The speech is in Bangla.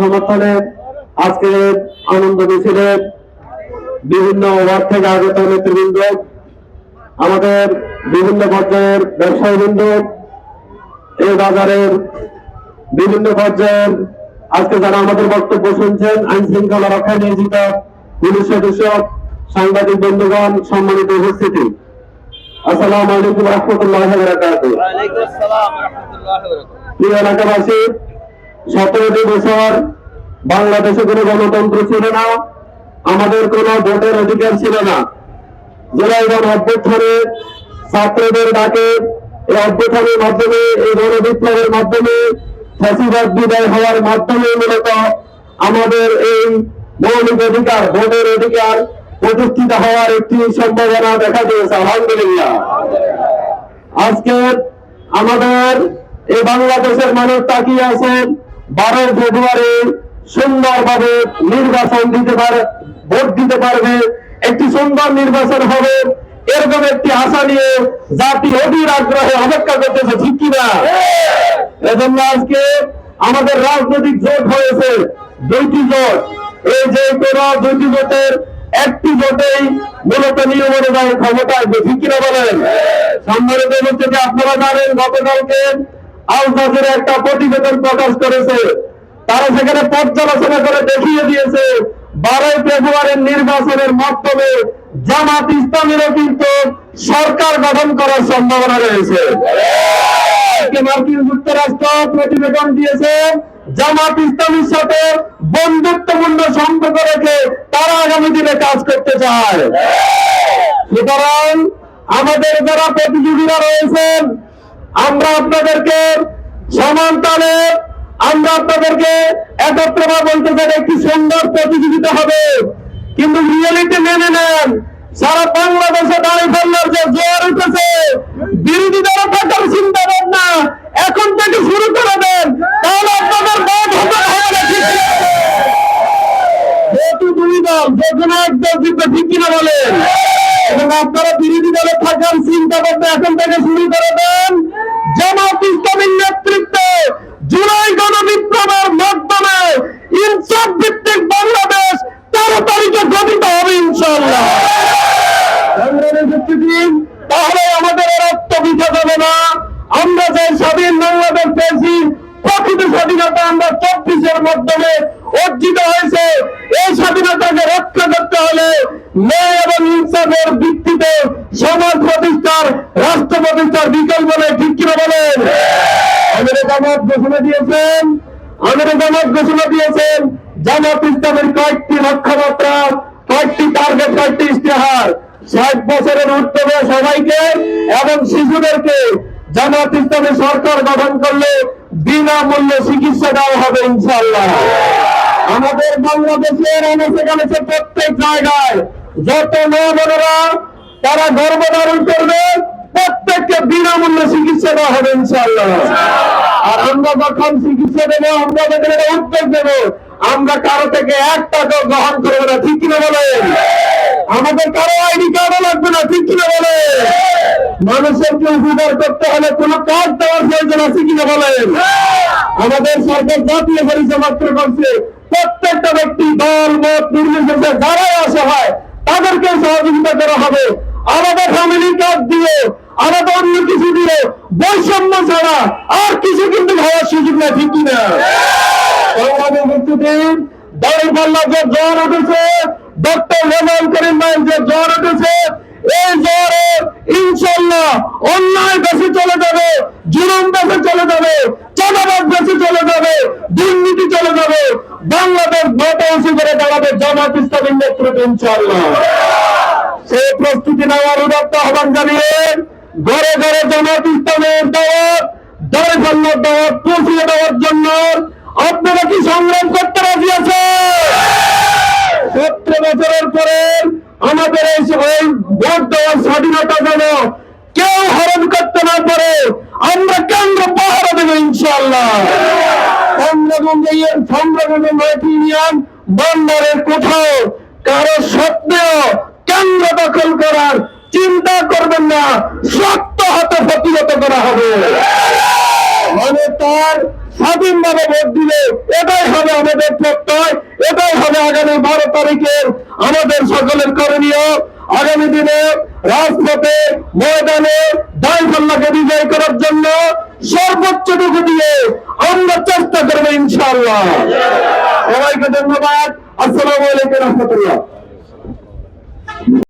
সমর্থনে আজকে আনন্দ মিছিলে বিভিন্ন ওয়ার্ড থেকে আগত নেতৃবৃন্দ, আমাদের বিভিন্ন পর্যায়ের ব্যবসায়ীবৃন্দ, এই বাজারের বিভিন্ন পর্যায়ের আজকে যারা আমাদের বক্তব্য শুনছেন, আইন শৃঙ্খলা রক্ষায় নিয়োজিত পুলিশ সদস্য, সাংবাদিক বন্ধুগণ, সম্মানিত উপস্থিতি, আসসালামু আলাইকুম রহমতুল্লাহ বারাকাতুহু। প্রিয় এলাকাবাসী, 17টি বছর বাংলাদেশে কোনো গণতন্ত্র ছিল না, আমাদের কোনো ভোটের অধিকার ছিল না। জুলাই গণ অভ্যুত্থানে ছাত্রদের ডাকে এই অভ্যুত্থানের মাধ্যমে, এই গণবিপ্লবের মাধ্যমে, ফ্যাসিবাদ বিদায় হওয়ার মাধ্যমে মূলত আমাদের এই মৌলিক অধিকার, ভোটের অধিকার প্রতিষ্ঠিত হওয়ার একটি সম্ভাবনা দেখা দিয়েছে। আলহামদুলিল্লাহ, আজকে আমাদের এই বাংলাদেশের মানুষ তাকিয়ে আছেন 12 ফেব্রুয়ারি সুন্দরভাবে নির্বাচন দিতে পারে, ভোট দিতে পারবে, একটি সুন্দর নির্বাচন হবে, এরকম একটি আশা নিয়ে জাতি অধীর আগ্রহে অপেক্ষা করতেছে, ঠিক কিনা? এজন্য আজকে আমাদের রাজনৈতিক জোট হয়েছে, 2টি জোট। এই যে কোনো 2টি জোটের একটি জোটেই মূলত নিয়ম অনুযায়ী ক্ষমতা আসবে, ঠিক কিনা বলেন? সম্মানিত হচ্ছে যে আপনারা জানেন, গতকালকে আল জাজিরা একটা প্রতিবেদন প্রকাশ করেছে, তারা সেখানে পর্যালোচনা করে দেখিয়ে দিয়েছে 12 ফেব্রুয়ারির নির্বাচনের মাধ্যমে জামাত ইসলামীরও কিন্তু সরকার গঠন করার সম্ভাবনা রয়েছে। মার্কিন যুক্তরাষ্ট্র প্রতিবেদন দিয়েছে জামাত ইসলামীর সাথে বন্ধুত্বপূর্ণ সম্পর্ক রেখে তারা আগামী দিনে কাজ করতে চায়। সুতরাং আমাদের যারা প্রতিযোগীরা রয়েছেন, আমরা আপনাদেরকে সমান তালে, আমরা আপনাদেরকে একত্রভাবে বলতে চাই একটি সুন্দর প্রতিযোগিতা হবে, কিন্তু রিয়েলিটি মেনে নেন। সারা বাংলাদেশে দাঁড়িপাল্লার যে জোয়ার উঠেছে, বিরোধী দল থাকার চিন্তা ভাবনা এখন থেকে শুরু করে দেন, তাহলে আপনাদের ভোট হতে হবে না, ঠিক না? যেহেতু 2 দল, যে কোনো এক দল জিতবে, ঠিক কিনা বলেন? এবং আপনারা বিরোধী দলে থাকার চিন্তা ভাবনা এখন থেকে শুরু করে দেন। জামাত ইসলামীর নেতৃত্বে জুলাই গণবিপ্লবের মাধ্যমে ইনসাফ ভিত্তিক বাংলাদেশ 13 তারিখে গঠিত হবে ইনশাআল্লাহ। তাহলে আমাদের রক্ত বৃথা যাবে না। আমরা যে স্বাধীন বাংলাদেশ পেয়েছি, প্রকৃত স্বাধীনতা আমরা 24-এর মাধ্যমে অর্জিত হয়েছে। এই স্বাধীনতাকে রক্ষা করতে হলে ন্যায় এবং ইনসাফের ভিত্তিতে সমাজ প্রতিষ্ঠার, রাষ্ট্র প্রতিষ্ঠার বিকল্প নেই, ঠিক কিনা বলেন? আমাদের জামাত ঘোষণা দিয়েছেন, জামাত ইসলামের কয়েকটি লক্ষ্যমাত্রা, কয়েকটি টার্গেট, কয়েকটি ইশতেহার। 60 বছরের ঊর্ধ্বে সবাইকে এবং শিশুদেরকে জামাত ইসলামের সরকার গঠন করলে বিনামূল্যে চিকিৎসা দেওয়া হবে ইনশাআল্লাহ। আমাদের বাংলাদেশের অনেক প্রত্যেক জায়গায় যত মা-বোনেরা তারা গর্ভধারণ করবে, প্রত্যেককে বিনামূল্যে চিকিৎসা দেওয়া হবে ইনশাআল্লাহ। আর আমরা যখন চিকিৎসা দেবো, আমরা যখন উদ্যোগ দেবো, আমরা কারো থেকে 1 টাকাও গ্রহণ করবো না, ঠিক কিনা বলেন? আমাদের কারো আইডি কার্ডও লাগবে না, ঠিক কিনা বলেন? মানুষেরকে উপকার করতে হলে কোনো কাজ দেওয়ার প্রয়োজন আছে কিনা বলেন? আমাদের সরকার জাতীয় পরিচয় মাত্র করছে, প্রত্যেকটা ব্যক্তি দল মত নির্বিশেষে যারাই আসা হয় তাদেরকে সহযোগিতা করা হবে। আলাদা ফ্যামিলি কার্ড দিয়ে, আলাদা অন্য কিছু দিয়ে, বৈষম্য ছাড়া আর কিছু কিন্তু হওয়ার সুযোগ নেই, ঠিক কিনা? দাঁড়িপাল্লা যে জ্বর উঠেছে, ডক্টর রেজাউল করিম ভাই যে জ্বর উঠেছে, এই জ্বরে ইনশাআল্লাহ অন্যায় দেশে চলে যাবে, জুলুম দেশে চলে যাবে, চাঁদাবাজ দেশে চলে যাবে, দুর্নীতি চলে যাবে। বাংলাদেশ ভোটে উঁচু করে দাঁড়াবে জামাত ইসলামীর নেতৃত্বে ইনশাআল্লাহ। সেই প্রস্তুতি নেওয়ার উদাত্ত আহ্বান জানিয়ে ঘরে ঘরে জামাত ইসলামের দাওয়াত, দাঁড়িপাল্লার দাওয়াত পৌঁছে দেওয়ার জন্য আপনারা কি সংগ্রাম করতে রাজি আছে? 17 বছরের পরে আমাদের এই ভোট দেওয়ার স্বাধীনতা যেন কেউ হরণ করতে না পারে, আমরা কেন্দ্র পাহারা দেবো ইনশাআল্লাহ। ইউনিয়ন বন্দরের কোথাও কারো স্বপ্নেও কেন্দ্র দখল করার চিন্তা করবেন না, শক্ত হাতে প্রতিহত করা হবে। মানে তার স্বাধীনভাবে ভোট দিলে এটাই হবে আমাদের প্রত্যয়, এটাই হবে আগামী 12 তারিখের আমাদের সকলের করণীয়। আগামী দিনে রাজপথে ময়দানে দায়ফাল্লাকে বিজয় করার জন্য সর্বোচ্চটুকু দিয়ে আমরা চেষ্টা করবো ইনশাআল্লাহ। সবাইকে ধন্যবাদ। আসসালামু আলাইকুম রহমতুল্লাহ।